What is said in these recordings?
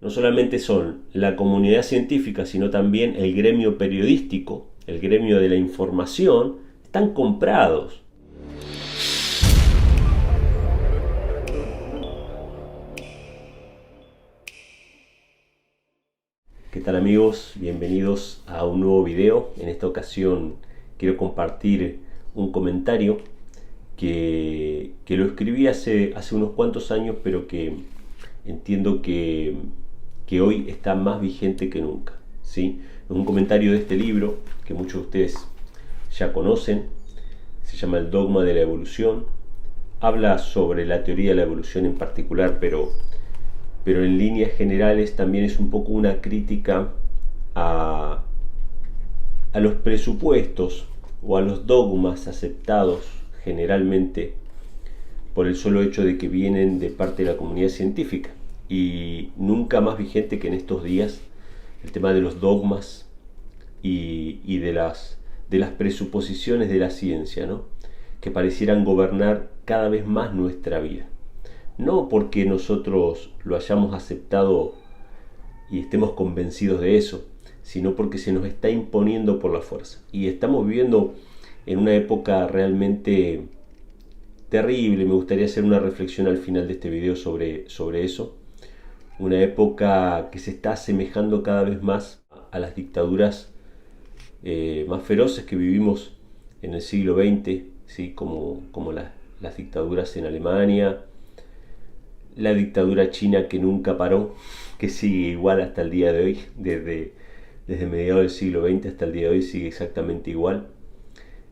no solamente son la comunidad científica, sino también el gremio periodístico, el gremio de la información, están comprados. ¿Qué tal amigos? Bienvenidos a un nuevo video. En esta ocasión quiero compartir un comentario que lo escribí hace unos cuantos años, pero que entiendo que hoy está más vigente que nunca, ¿sí? Es un comentario de este libro que muchos de ustedes ya conocen. Se llama El dogma de la evolución. Habla sobre la teoría de la evolución en particular, pero en líneas generales también es un poco una crítica a, a los presupuestos o a los dogmas aceptados generalmente por el solo hecho de que vienen de parte de la comunidad científica. Y nunca más vigente que en estos días el tema de los dogmas y de las presuposiciones de la ciencia, ¿no? Que parecieran gobernar cada vez más nuestra vida. No porque nosotros lo hayamos aceptado y estemos convencidos de eso, sino porque se nos está imponiendo por la fuerza. Y estamos viviendo en una época realmente terrible. Me gustaría hacer una reflexión al final de este video sobre eso. Una época que se está asemejando cada vez más a las dictaduras más feroces que vivimos en el siglo XX, ¿sí? como las dictaduras en Alemania, la dictadura china que nunca paró, que sigue igual hasta el día de hoy, desde mediados del siglo XX hasta el día de hoy sigue exactamente igual.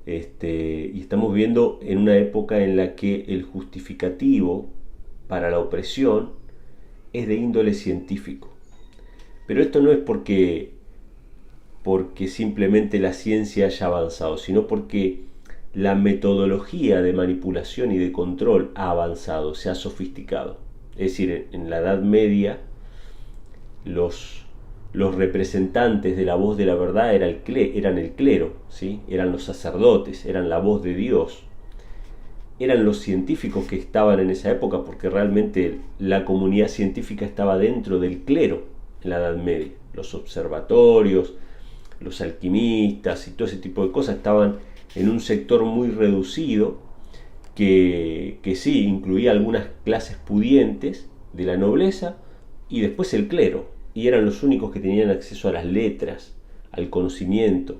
Y estamos viendo en una época en la que el justificativo para la opresión es de índole científico. Pero esto no es porque simplemente la ciencia haya avanzado, sino porque la metodología de manipulación y de control ha avanzado, se ha sofisticado. Es decir, en la Edad Media los representantes de la voz de la verdad eran el clero, ¿sí? Eran los sacerdotes, eran la voz de Dios, eran los científicos que estaban en esa época, porque realmente la comunidad científica estaba dentro del clero en la Edad Media. Los observatorios, los alquimistas y todo ese tipo de cosas estaban en un sector muy reducido que sí incluía algunas clases pudientes de la nobleza y después el clero, y eran los únicos que tenían acceso a las letras, al conocimiento.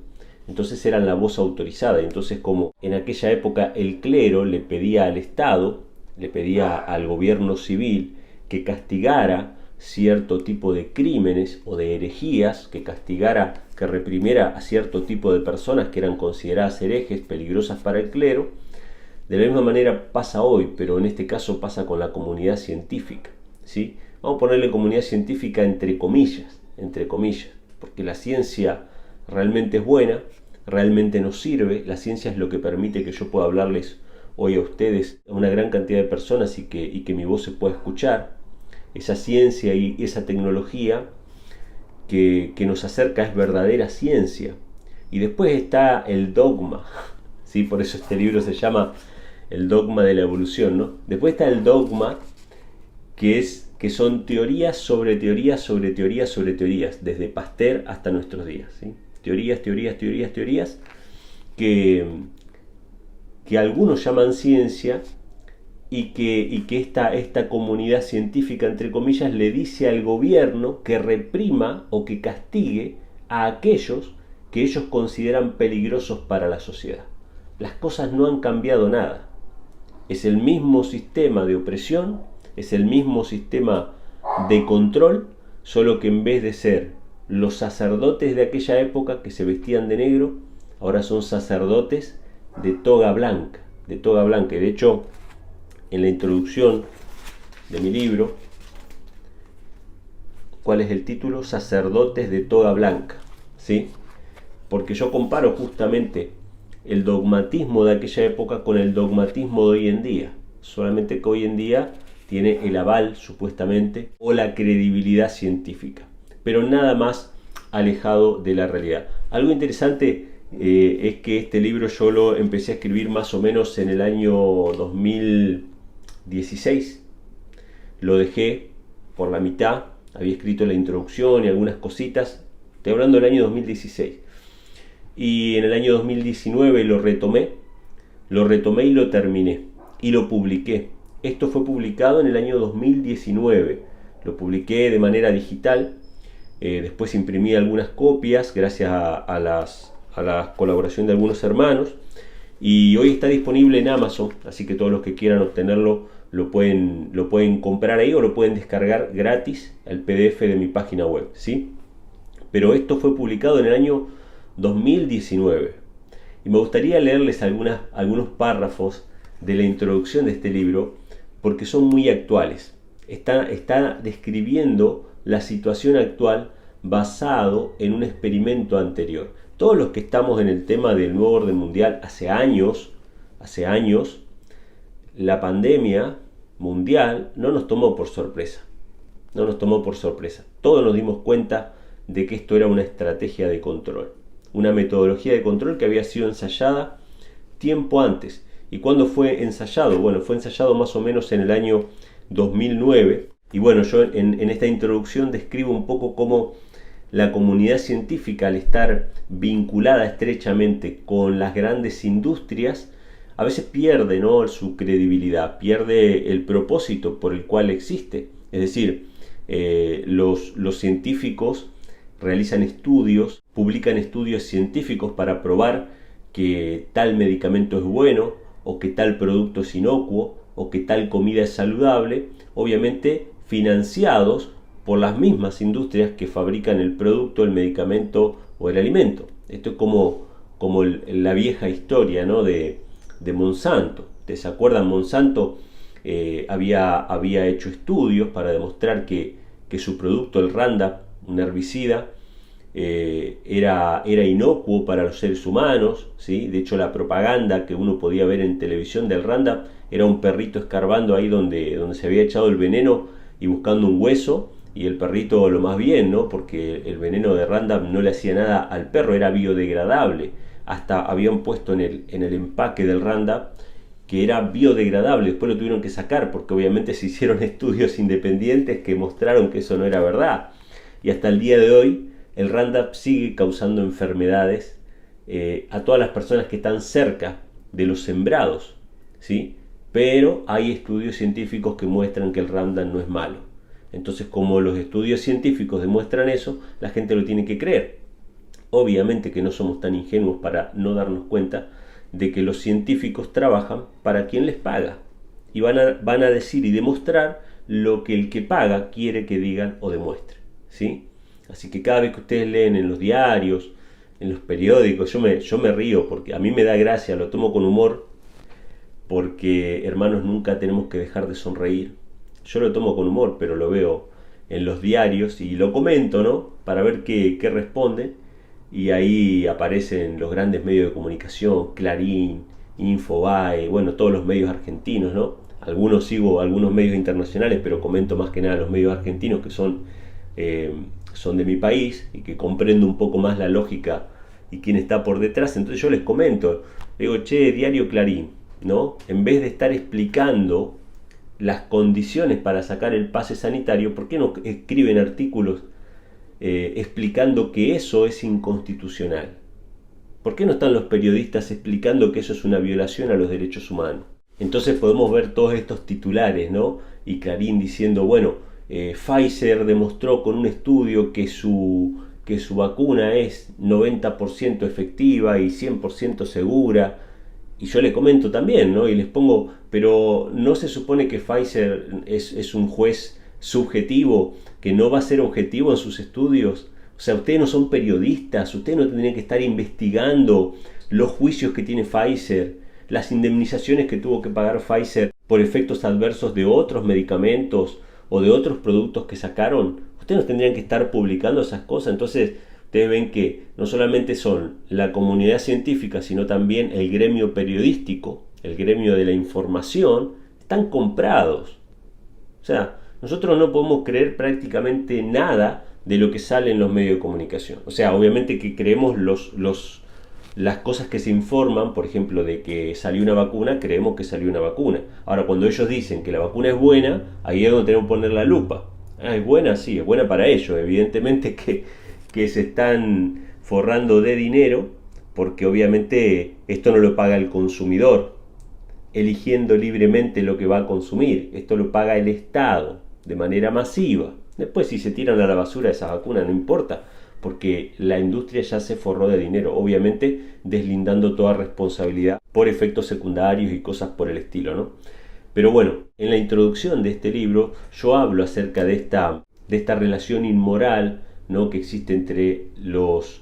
Entonces eran la voz autorizada. Entonces, como en aquella época el clero le pedía al Estado, le pedía al gobierno civil que castigara cierto tipo de crímenes o de herejías, que castigara, que reprimiera a cierto tipo de personas que eran consideradas herejes, peligrosas para el clero. De la misma manera pasa hoy, pero en este caso pasa con la comunidad científica, ¿sí? Vamos a ponerle comunidad científica entre comillas, porque la ciencia realmente es buena, realmente nos sirve. La ciencia es lo que permite que yo pueda hablarles hoy a ustedes, a una gran cantidad de personas, y que mi voz se pueda escuchar. Esa ciencia y esa tecnología que nos acerca es verdadera ciencia. Y después está el dogma, ¿sí? Por eso este libro se llama El dogma de la evolución, ¿no? Después está el dogma, que son teorías sobre teorías sobre teorías sobre teorías, desde Pasteur hasta nuestros días, ¿sí? Teorías que algunos llaman ciencia, y que esta comunidad científica, entre comillas, le dice al gobierno que reprima o que castigue a aquellos que ellos consideran peligrosos para la sociedad. Las cosas no han cambiado nada. Es el mismo sistema de opresión, es el mismo sistema de control, solo que en vez de ser los sacerdotes de aquella época que se vestían de negro, ahora son sacerdotes de toga blanca, de toga blanca. Y de hecho, en la introducción de mi libro, ¿cuál es el título? Sacerdotes de toga blanca, ¿sí? Porque yo comparo justamente el dogmatismo de aquella época con el dogmatismo de hoy en día, solamente que hoy en día tiene el aval, supuestamente, o la credibilidad científica, pero nada más alejado de la realidad. Algo interesante es que este libro yo lo empecé a escribir más o menos en el año 2016. Lo dejé por la mitad había escrito la introducción y algunas cositas, estoy hablando del año 2016. Y en el año 2019 lo retomé y lo terminé y lo publiqué. Esto fue publicado en el año 2019, lo publiqué de manera digital, después imprimí algunas copias gracias a la colaboración de algunos hermanos, y hoy está disponible en Amazon, así que todos los que quieran obtenerlo lo pueden comprar ahí o lo pueden descargar gratis el PDF de mi página web, ¿sí? Pero esto fue publicado en el año 2019 y me gustaría leerles algunos párrafos de la introducción de este libro porque son muy actuales. Está describiendo la situación actual basado en un experimento anterior. Todos los que estamos en el tema del nuevo orden mundial hace años, la pandemia mundial no nos tomó por sorpresa. Todos nos dimos cuenta de que esto era una estrategia de control, una metodología de control que había sido ensayada tiempo antes. ¿Y cuándo fue ensayado? Bueno, fue ensayado más o menos en el año 2009. Y bueno, yo en esta introducción describo un poco cómo la comunidad científica, al estar vinculada estrechamente con las grandes industrias, a veces pierde, ¿no?, su credibilidad, pierde el propósito por el cual existe. Es decir, los científicos realizan estudios, publican estudios científicos para probar que tal medicamento es bueno, o que tal producto es inocuo, o que tal comida es saludable, obviamente financiados por las mismas industrias que fabrican el producto, el medicamento o el alimento. Esto es como la vieja historia, ¿no?, de Monsanto. ¿Se acuerdan? Monsanto había hecho estudios para demostrar que su producto, el Roundup, un herbicida, era inocuo para los seres humanos, ¿sí? De hecho, la propaganda que uno podía ver en televisión del Roundup era un perrito escarbando ahí donde se había echado el veneno y buscando un hueso, y el perrito lo más bien, ¿no?, porque el veneno de Roundup no le hacía nada al perro, era biodegradable. Hasta habían puesto en el empaque del Roundup que era biodegradable. Después lo tuvieron que sacar porque obviamente se hicieron estudios independientes que mostraron que eso no era verdad. Y hasta el día de hoy el Roundup sigue causando enfermedades a todas las personas que están cerca de los sembrados, ¿sí? Pero hay estudios científicos que muestran que el Roundup no es malo. Entonces, como los estudios científicos demuestran eso, la gente lo tiene que creer. Obviamente que no somos tan ingenuos para no darnos cuenta de que los científicos trabajan para quien les paga. Y van a decir y demostrar lo que el que paga quiere que digan o demuestren, ¿sí? Así que cada vez que ustedes leen en los diarios, en los periódicos, yo me río porque a mí me da gracia, lo tomo con humor, porque, hermanos, nunca tenemos que dejar de sonreír. Yo lo tomo con humor, pero lo veo en los diarios y lo comento, ¿no?, para ver qué responden. Y ahí aparecen los grandes medios de comunicación, Clarín, Infobae, bueno, todos los medios argentinos, ¿no? Sigo algunos medios internacionales, pero comento más que nada los medios argentinos, que son de mi país y que comprendo un poco más la lógica y quién está por detrás. Entonces yo les comento, digo, che, diario Clarín, ¿no?, en vez de estar explicando las condiciones para sacar el pase sanitario, ¿por qué no escriben artículos explicando que eso es inconstitucional? ¿Por qué no están los periodistas explicando que eso es una violación a los derechos humanos? Entonces podemos ver todos estos titulares, ¿no? Y Clarín diciendo, bueno, Pfizer demostró con un estudio que su vacuna es 90% efectiva y 100% segura. Y yo le comento también, ¿no?, y les pongo, pero ¿no se supone que Pfizer es un juez subjetivo que no va a ser objetivo en sus estudios? O sea, ustedes no son periodistas, ustedes no tendrían que estar investigando los juicios que tiene Pfizer, las indemnizaciones que tuvo que pagar Pfizer por efectos adversos de otros medicamentos o de otros productos que sacaron. Ustedes no tendrían que estar publicando esas cosas. Entonces, ustedes ven que no solamente son la comunidad científica, sino también el gremio periodístico, el gremio de la información, están comprados. O sea, nosotros no podemos creer prácticamente nada de lo que sale en los medios de comunicación. O sea, obviamente que creemos las cosas que se informan, por ejemplo, de que salió una vacuna, creemos que salió una vacuna. Ahora, cuando ellos dicen que la vacuna es buena, ahí es donde tenemos que poner la lupa. Ah, es buena, sí, es buena para ellos. Evidentemente que se están forrando de dinero porque obviamente esto no lo paga el consumidor, eligiendo libremente lo que va a consumir. Esto lo paga el Estado de manera masiva. Después si se tiran a la basura esa vacuna no importa, porque la industria ya se forró de dinero, obviamente deslindando toda responsabilidad por efectos secundarios y cosas por el estilo, ¿no? Pero bueno, en la introducción de este libro yo hablo acerca de esta relación inmoral, ¿no?, que existe entre los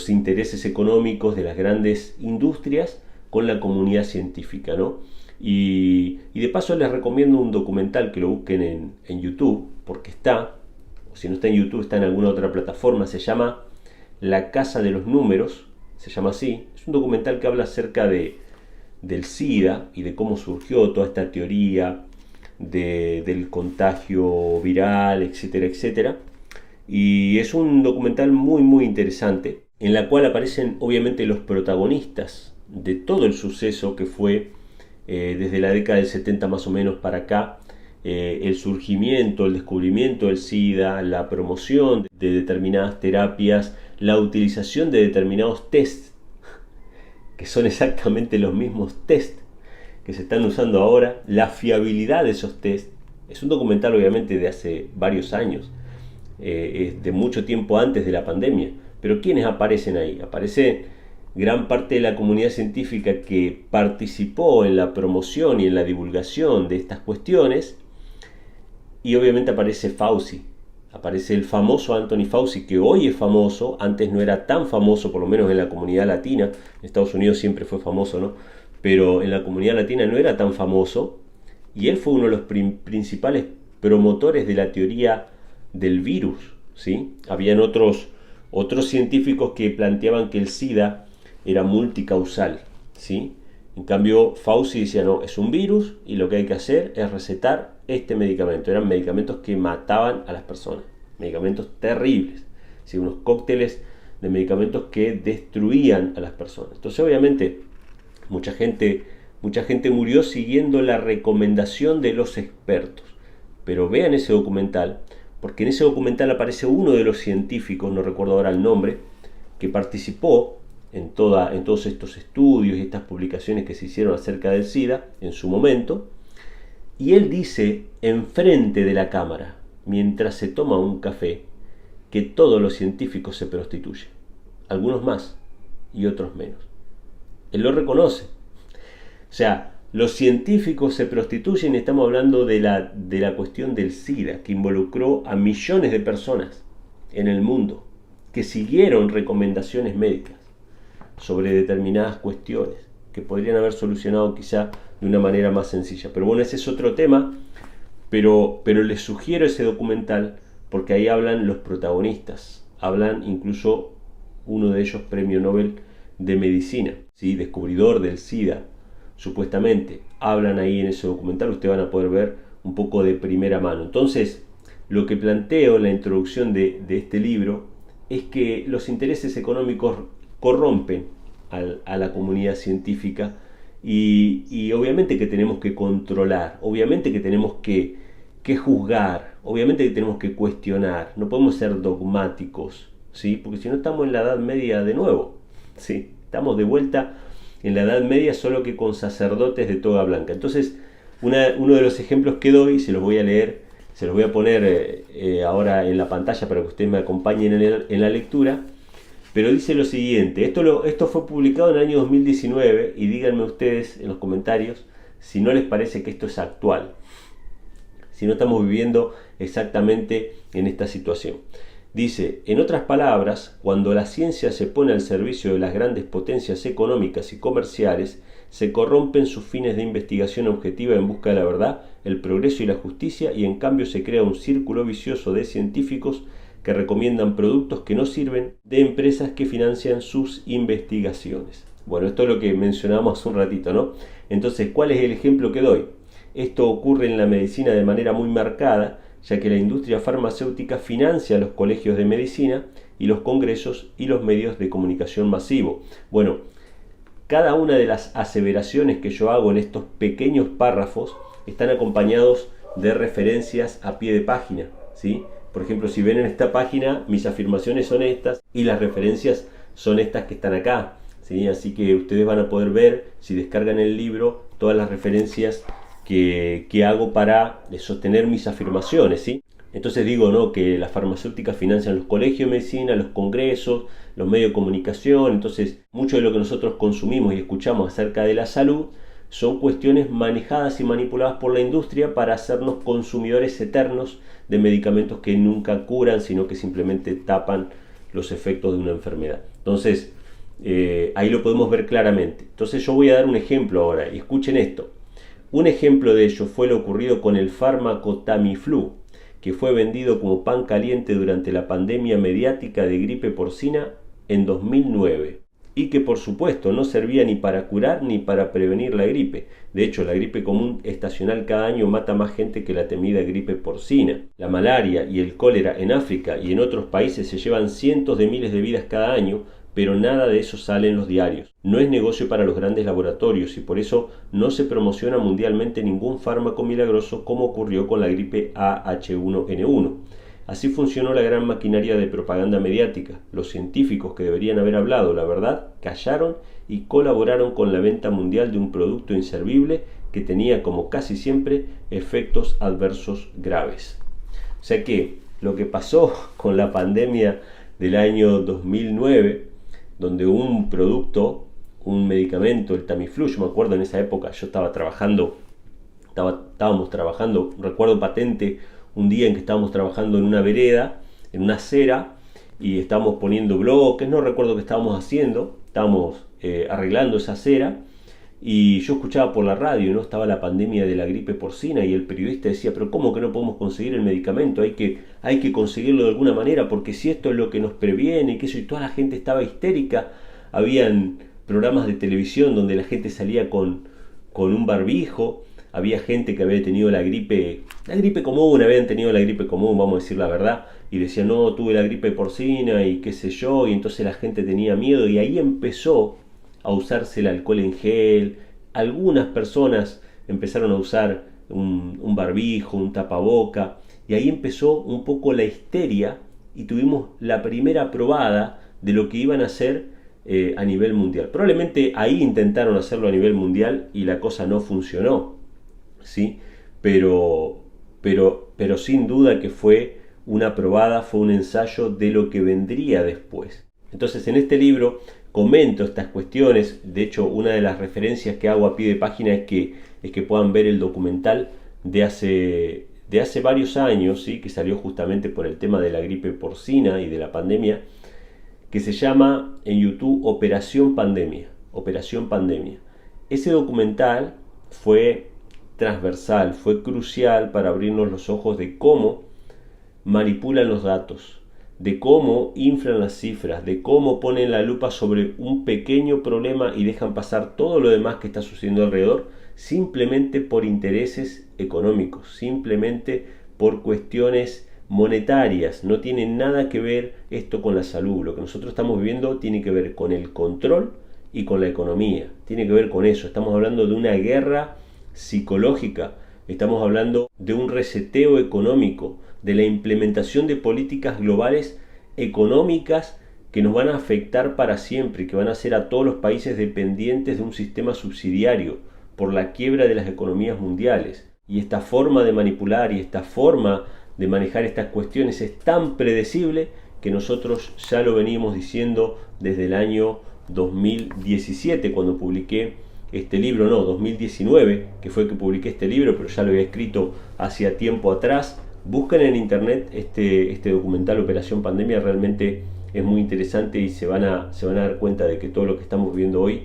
intereses económicos de las grandes industrias con la comunidad científica, ¿no? Y de paso les recomiendo un documental que lo busquen en YouTube, porque está, o si no está en YouTube, está en alguna otra plataforma, se llama La Casa de los Números, se llama así. Es un documental que habla acerca del SIDA y de cómo surgió toda esta teoría del contagio viral, etcétera, etcétera. Y es un documental muy, muy interesante, en la cual aparecen obviamente los protagonistas de todo el suceso que fue desde la década del 70 más o menos para acá, el surgimiento, el descubrimiento del SIDA, la promoción de determinadas terapias, la utilización de determinados test, que son exactamente los mismos test que se están usando ahora, la fiabilidad de esos test. Es un documental obviamente de hace varios años, de mucho tiempo antes de la pandemia. Pero ¿quiénes aparecen ahí? Aparece gran parte de la comunidad científica que participó en la promoción y en la divulgación de estas cuestiones. Y obviamente aparece Fauci, aparece el famoso Anthony Fauci, que hoy es famoso, antes no era tan famoso, por lo menos en la comunidad latina. En Estados Unidos siempre fue famoso, ¿no? Pero en la comunidad latina no era tan famoso, y él fue uno de los principales promotores de la teoría del virus, ¿sí? Habían otros científicos que planteaban que el SIDA era multicausal, ¿sí? En cambio, Fauci decía, no, es un virus y lo que hay que hacer es recetar este medicamento. Eran medicamentos que mataban a las personas, medicamentos terribles, ¿sí? Unos cócteles de medicamentos que destruían a las personas. Entonces, obviamente, mucha gente murió siguiendo la recomendación de los expertos. Pero vean ese documental, porque en ese documental aparece uno de los científicos, no recuerdo ahora el nombre, que participó en todos estos estudios y estas publicaciones que se hicieron acerca del SIDA en su momento, y él dice enfrente de la cámara, mientras se toma un café, que todos los científicos se prostituyen, algunos más y otros menos. Él lo reconoce. O sea, los científicos se prostituyen, y estamos hablando de la cuestión del SIDA, que involucró a millones de personas en el mundo, que siguieron recomendaciones médicas sobre determinadas cuestiones que podrían haber solucionado quizá de una manera más sencilla. Pero bueno, ese es otro tema, pero les sugiero ese documental porque ahí hablan los protagonistas, hablan incluso uno de ellos premio Nobel de Medicina, ¿sí? Descubridor del SIDA, supuestamente. Hablan ahí en ese documental, ustedes van a poder ver un poco de primera mano. Entonces, lo que planteo en la introducción de este libro es que los intereses económicos corrompen a la comunidad científica, y obviamente que tenemos que controlar, obviamente que tenemos que juzgar, obviamente que tenemos que cuestionar, no podemos ser dogmáticos, ¿sí? Porque si no estamos en la Edad Media de nuevo, ¿sí? Estamos de vuelta en la Edad Media, solo que con sacerdotes de toga blanca. Entonces, uno de los ejemplos que doy, se los voy a leer, se los voy a poner ahora en la pantalla para que ustedes me acompañen en la lectura. Pero dice lo siguiente, esto fue publicado en el año 2019, y díganme ustedes en los comentarios si no les parece que esto es actual, si no estamos viviendo exactamente en esta situación. Dice, en otras palabras, cuando la ciencia se pone al servicio de las grandes potencias económicas y comerciales, se corrompen sus fines de investigación objetiva en busca de la verdad, el progreso y la justicia, y en cambio se crea un círculo vicioso de científicos que recomiendan productos que no sirven, de empresas que financian sus investigaciones. Bueno, esto es lo que mencionábamos hace un ratito, ¿no? Entonces, ¿cuál es el ejemplo que doy? Esto ocurre en la medicina de manera muy marcada, ya que la industria farmacéutica financia los colegios de medicina y los congresos y los medios de comunicación masivo. Bueno, cada una de las aseveraciones que yo hago en estos pequeños párrafos están acompañados de referencias a pie de página, ¿sí? Por ejemplo, si ven en esta página, mis afirmaciones son estas y las referencias son estas que están acá, ¿sí? Así que ustedes van a poder ver, si descargan el libro, todas las referencias que hago para sostener mis afirmaciones, ¿sí? Entonces digo, ¿no?, que las farmacéuticas financian los colegios de medicina, los congresos, los medios de comunicación. Entonces, mucho de lo que nosotros consumimos y escuchamos acerca de la salud son cuestiones manejadas y manipuladas por la industria para hacernos consumidores eternos de medicamentos que nunca curan, sino que simplemente tapan los efectos de una enfermedad. Entonces, ahí lo podemos ver claramente. Entonces yo voy a dar un ejemplo ahora, y escuchen esto. Un ejemplo de ello fue lo ocurrido con el fármaco Tamiflu, que fue vendido como pan caliente durante la pandemia mediática de gripe porcina en 2009 y que por supuesto no servía ni para curar ni para prevenir la gripe. De hecho, la gripe común estacional cada año mata más gente que la temida gripe porcina. La malaria y el cólera en África y en otros países se llevan cientos de miles de vidas cada año, pero nada de eso sale en los diarios. No es negocio para los grandes laboratorios y por eso no se promociona mundialmente ningún fármaco milagroso como ocurrió con la gripe AH1N1. Así funcionó la gran maquinaria de propaganda mediática. Los científicos que deberían haber hablado la verdad callaron y colaboraron con la venta mundial de un producto inservible que tenía, como casi siempre, efectos adversos graves. O sea que lo que pasó con la pandemia del año 2009, donde un producto, un medicamento, el Tamiflu, yo me acuerdo en esa época, yo estábamos trabajando, recuerdo patente, un día en que estábamos trabajando en una vereda, en una acera, y estábamos poniendo bloques, no recuerdo qué estábamos haciendo, estábamos arreglando esa acera, y yo escuchaba por la radio, ¿no? Estaba la pandemia de la gripe porcina y el periodista decía, pero ¿cómo que no podemos conseguir el medicamento? Hay que conseguirlo de alguna manera, porque si esto es lo que nos previene, que eso, y toda la gente estaba histérica. Habían programas de televisión donde la gente salía con un barbijo, había gente que había tenido la gripe común, habían tenido la gripe común, vamos a decir la verdad, y decían, no, tuve la gripe porcina y qué sé yo, y entonces la gente tenía miedo, y ahí empezó a usarse el alcohol en gel. Algunas personas empezaron a usar un barbijo, un tapaboca, y ahí empezó un poco la histeria y tuvimos la primera probada de lo que iban a hacer a nivel mundial. Probablemente ahí intentaron hacerlo a nivel mundial y la cosa no funcionó, ¿sí? Pero sin duda que fue una probada, fue un ensayo de lo que vendría después. Entonces, en este libro comento estas cuestiones. De hecho, una de las referencias que hago a pie de página es que puedan ver el documental de hace varios años, ¿sí?, que salió justamente por el tema de la gripe porcina y de la pandemia, que se llama en YouTube Operación Pandemia. Operación Pandemia. Ese documental fue transversal, fue crucial para abrirnos los ojos de cómo manipulan los datos, de cómo inflan las cifras, de cómo ponen la lupa sobre un pequeño problema y dejan pasar todo lo demás que está sucediendo alrededor, simplemente por intereses económicos, simplemente por cuestiones monetarias. No tiene nada que ver esto con la salud. Lo que nosotros estamos viviendo tiene que ver con el control y con la economía. Tiene que ver con eso. Estamos hablando de una guerra psicológica. Estamos hablando de un reseteo económico, de la implementación de políticas globales económicas que nos van a afectar para siempre y que van a hacer a todos los países dependientes de un sistema subsidiario por la quiebra de las economías mundiales. Y esta forma de manipular y esta forma de manejar estas cuestiones es tan predecible que nosotros ya lo venimos diciendo desde el año 2017, cuando publiqué este libro, 2019, que fue que publiqué este libro, pero ya lo había escrito hacía tiempo atrás. Busquen en internet este documental Operación Pandemia, realmente es muy interesante y se van a dar cuenta de que todo lo que estamos viviendo hoy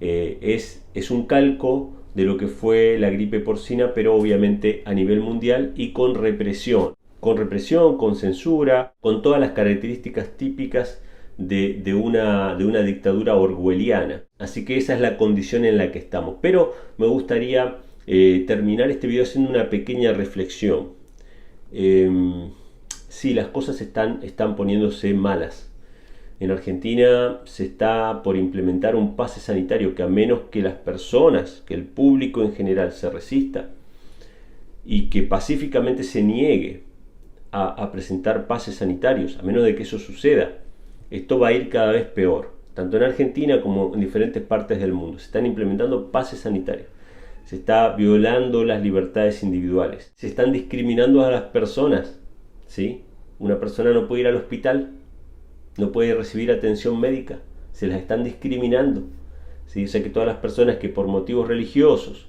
es un calco de lo que fue la gripe porcina, pero obviamente a nivel mundial y con represión, con censura, con todas las características típicas de una dictadura orwelliana. Así que esa es la condición en la que estamos. Pero me gustaría terminar este video haciendo una pequeña reflexión. Sí, las cosas están poniéndose malas. En Argentina se está por implementar un pase sanitario que, a menos que las personas, que el público en general se resista y que pacíficamente se niegue a presentar pases sanitarios, a menos de que eso suceda. Esto va a ir cada vez peor, tanto en Argentina como en diferentes partes del mundo. Se están implementando pases sanitarios, se está violando las libertades individuales, se están discriminando a las personas, ¿sí? Una persona no puede ir al hospital, no puede recibir atención médica, se las están discriminando, ¿sí? O sea que todas las personas que por motivos religiosos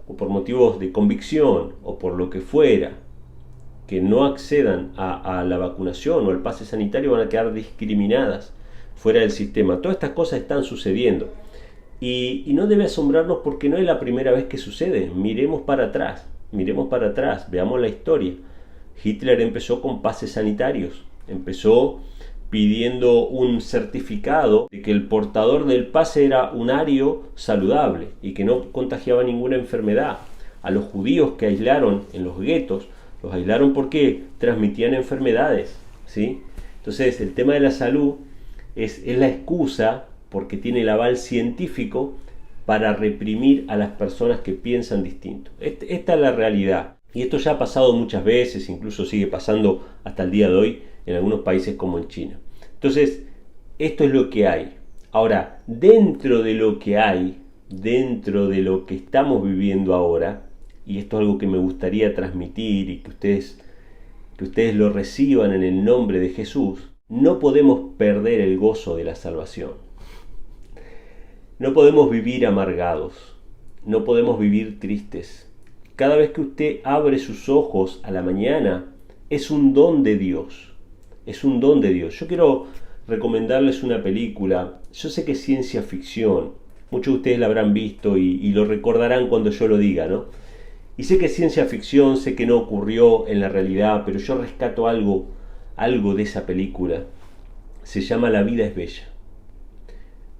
o por motivos de convicción o por lo que fuera, que no accedan a la vacunación o al pase sanitario, van a quedar discriminadas fuera del sistema. Todas estas cosas están sucediendo y no debe asombrarnos porque no es la primera vez que sucede. Miremos para atrás, veamos la historia. Hitler empezó con pases sanitarios, empezó pidiendo un certificado de que el portador del pase era un ario saludable y que no contagiaba ninguna enfermedad. A los judíos que aislaron en los guetos, los aislaron porque transmitían enfermedades, ¿sí? Entonces el tema de la salud es la excusa, porque tiene el aval científico, para reprimir a las personas que piensan distinto. Esta es la realidad. Y esto ya ha pasado muchas veces, incluso sigue pasando hasta el día de hoy en algunos países como en China. Entonces, esto es lo que hay. Ahora, dentro de lo que hay, dentro de lo que estamos viviendo ahora, y esto es algo que me gustaría transmitir y que ustedes lo reciban en el nombre de Jesús, no podemos perder el gozo de la salvación. No podemos vivir amargados, no podemos vivir tristes. Cada vez que usted abre sus ojos a la mañana, es un don de Dios. Es un don de Dios. Yo quiero recomendarles una película. Yo sé que es ciencia ficción. Muchos de ustedes la habrán visto y lo recordarán cuando yo lo diga, ¿no? Y sé que es ciencia ficción, sé que no ocurrió en la realidad, pero yo rescato algo de esa película. Se llama La vida es bella.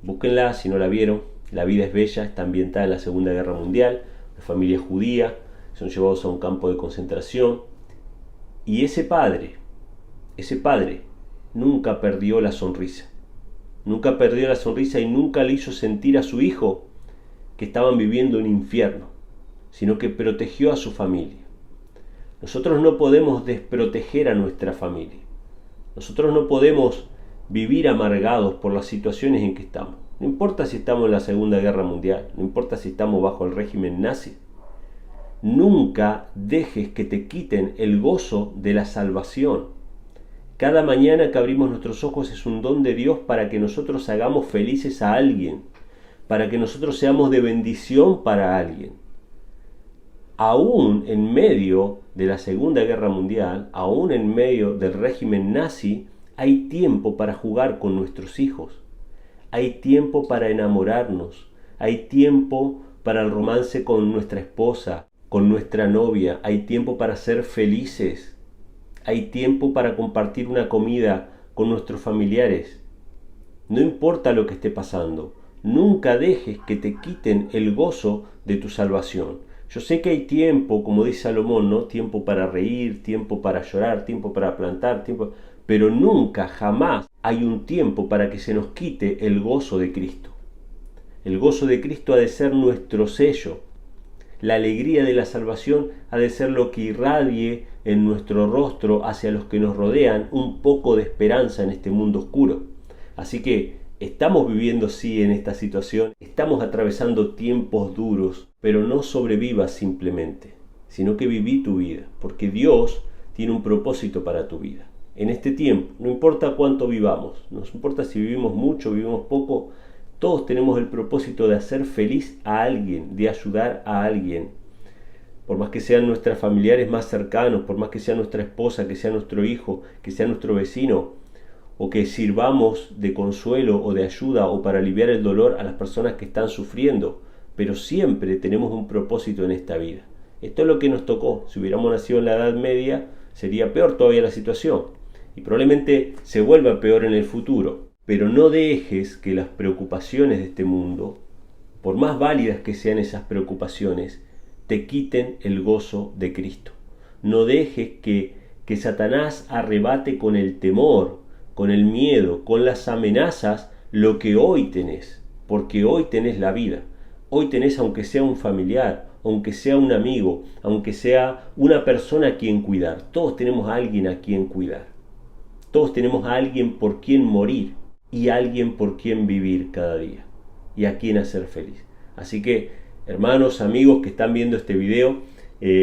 Búsquenla si no la vieron. La vida es bella, está ambientada en la Segunda Guerra Mundial. Una familia judía, son llevados a un campo de concentración. Y ese padre nunca perdió la sonrisa. Nunca perdió la sonrisa y nunca le hizo sentir a su hijo que estaban viviendo un infierno, sino que protegió a su familia. Nosotros no podemos desproteger a nuestra familia. Nosotros no podemos vivir amargados por las situaciones en que estamos. No importa si estamos en la Segunda Guerra Mundial, no importa si estamos bajo el régimen nazi. Nunca dejes que te quiten el gozo de la salvación. Cada mañana que abrimos nuestros ojos es un don de Dios para que nosotros hagamos felices a alguien, para que nosotros seamos de bendición para alguien. Aún en medio de la Segunda Guerra Mundial, aún en medio del régimen nazi, hay tiempo para jugar con nuestros hijos. Hay tiempo para enamorarnos. Hay tiempo para el romance con nuestra esposa, con nuestra novia. Hay tiempo para ser felices. Hay tiempo para compartir una comida con nuestros familiares. No importa lo que esté pasando, nunca dejes que te quiten el gozo de tu salvación. Yo sé que hay tiempo, como dice Salomón, ¿no? Tiempo para reír, tiempo para llorar, tiempo para plantar, pero nunca, jamás hay un tiempo para que se nos quite el gozo de Cristo. El gozo de Cristo ha de ser nuestro sello. La alegría de la salvación ha de ser lo que irradie en nuestro rostro hacia los que nos rodean un poco de esperanza en este mundo oscuro. Así que estamos viviendo sí en esta situación, estamos atravesando tiempos duros, pero no sobrevivas simplemente, sino que viví tu vida, porque Dios tiene un propósito para tu vida. En este tiempo, no importa cuánto vivamos, no importa si vivimos mucho, vivimos poco, todos tenemos el propósito de hacer feliz a alguien, de ayudar a alguien. Por más que sean nuestros familiares más cercanos, por más que sea nuestra esposa, que sea nuestro hijo, que sea nuestro vecino, o que sirvamos de consuelo o de ayuda o para aliviar el dolor a las personas que están sufriendo, pero siempre tenemos un propósito en esta vida. Esto es lo que nos tocó. Si hubiéramos nacido en la Edad Media, sería peor todavía la situación. Y probablemente se vuelva peor en el futuro. Pero no dejes que las preocupaciones de este mundo, por más válidas que sean esas preocupaciones, te quiten el gozo de Cristo. No dejes que Satanás arrebate con el temor, con el miedo, con las amenazas, lo que hoy tenés. Porque hoy tenés la vida. Hoy tenés, aunque sea un familiar, aunque sea un amigo, aunque sea una persona a quien cuidar. Todos tenemos a alguien a quien cuidar. Todos tenemos a alguien por quien morir y a alguien por quien vivir cada día y a quien hacer feliz. Así que, hermanos, amigos que están viendo este video,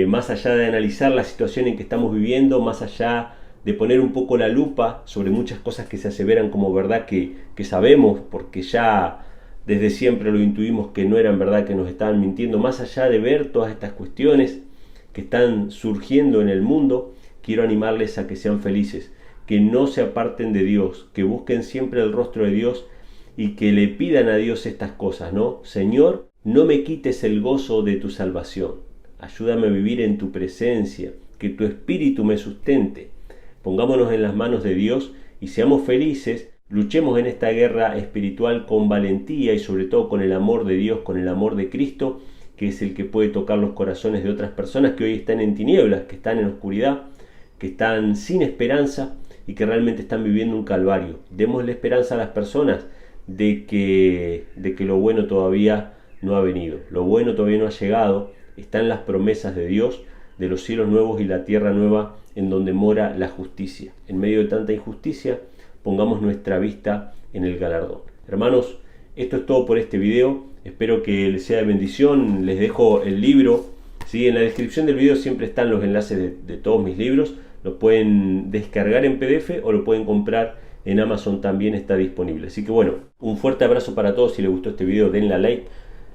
más allá de analizar la situación en que estamos viviendo, más allá de poner un poco la lupa sobre muchas cosas que se aseveran como verdad que sabemos, porque ya desde siempre lo intuimos que no eran verdad, que nos estaban mintiendo, más allá de ver todas estas cuestiones que están surgiendo en el mundo, quiero animarles a que sean felices, que no se aparten de Dios, que busquen siempre el rostro de Dios y que le pidan a Dios estas cosas, ¿no? Señor, no me quites el gozo de tu salvación, ayúdame a vivir en tu presencia, que tu espíritu me sustente. Pongámonos en las manos de Dios y seamos felices, luchemos en esta guerra espiritual con valentía y sobre todo con el amor de Dios, con el amor de Cristo, que es el que puede tocar los corazones de otras personas que hoy están en tinieblas, que están en oscuridad, que están sin esperanza y que realmente están viviendo un calvario. Démosle esperanza a las personas de que lo bueno todavía no ha venido, lo bueno todavía no ha llegado, están las promesas de Dios, de los cielos nuevos y la tierra nueva en donde mora la justicia. En medio de tanta injusticia, pongamos nuestra vista en el galardón. Hermanos, esto es todo por este video, espero que les sea de bendición, les dejo el libro, ¿sí? En la descripción del video siempre están los enlaces de todos mis libros, los pueden descargar en PDF o lo pueden comprar en Amazon, también está disponible. Así que bueno, un fuerte abrazo para todos. Si les gustó este video, denle a like,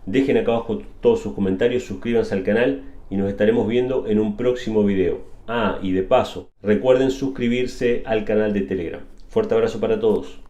dejen acá abajo todos sus comentarios, suscríbanse al canal y nos estaremos viendo en un próximo video. Ah, y de paso, recuerden suscribirse al canal de Telegram. Fuerte abrazo para todos.